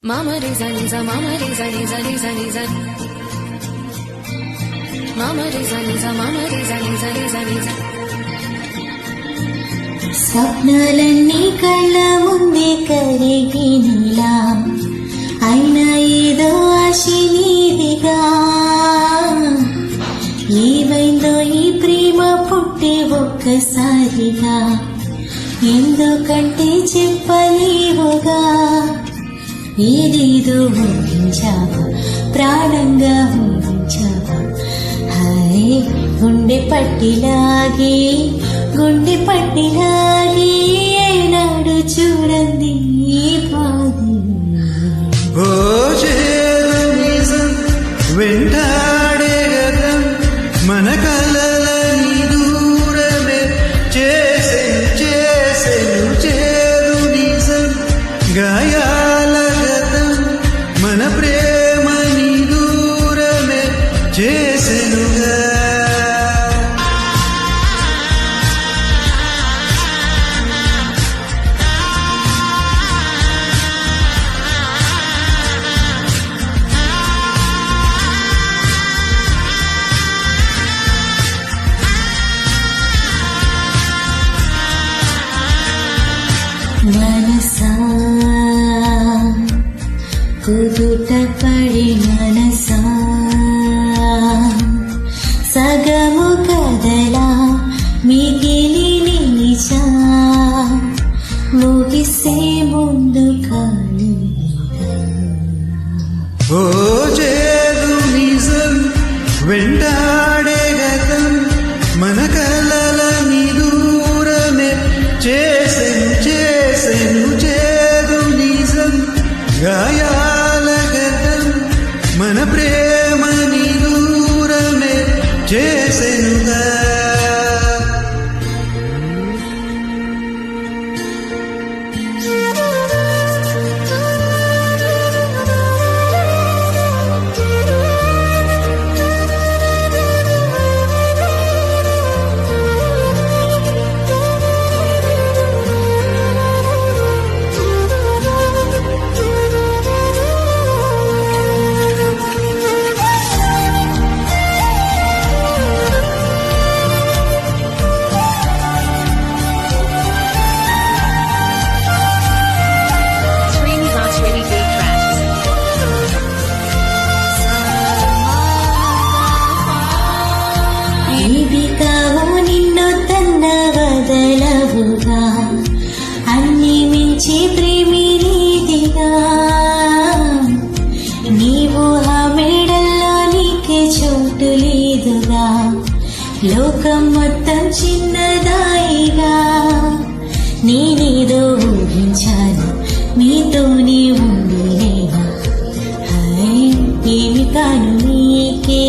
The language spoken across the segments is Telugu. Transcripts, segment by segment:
Mama re za ni za, mama re za ni za ni za ni za. Mama re za ni za, mama re za ni za ni za ni za. స్వప్నాలన్నీ కళ్ళ ముందే కరిగినిలా అయినా ఏదో ఆశ నీదిగా ఏమైందో ఈ ప్రేమ పుట్టే ఒక్కసారిగా ఎందుకంటే చెప్పలేవుగా ఏదేదో ఊహించావా ప్రాణంగా ఊహించావా హాయ్ గుండె పట్టిలాగే ఏనాడు చూడండి వెంటాడే గతం మన కలలని దూరమే చేసెను చేదు నిజం గాయాల గతం మన ప్రేమని దూరమే చేసెనుగా మనసా కుదుట పడి మనసా సగము కదలా మిగిలి నిలిచా ముగిసే ముందు కాని ఓ చేదు నిజం వెంటాడే గతం మన కలలని దూరమే చేసెను చేదు నిజం గాయాల గతం మన ప్రేమని దూరమే చేసెనుగా అన్ని మించి ప్రేమి నీదిగా నీవు ఆ మేడల్లో నీకే చోటు లేదుగా లోకం మొత్తం చిన్నదాయిగా నేనేదో ఊహించాను నీతోనే ఉండలేగా ఏమి కాను నీకే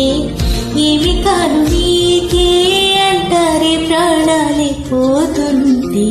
అంటారే ప్రాణాలే పోతుంది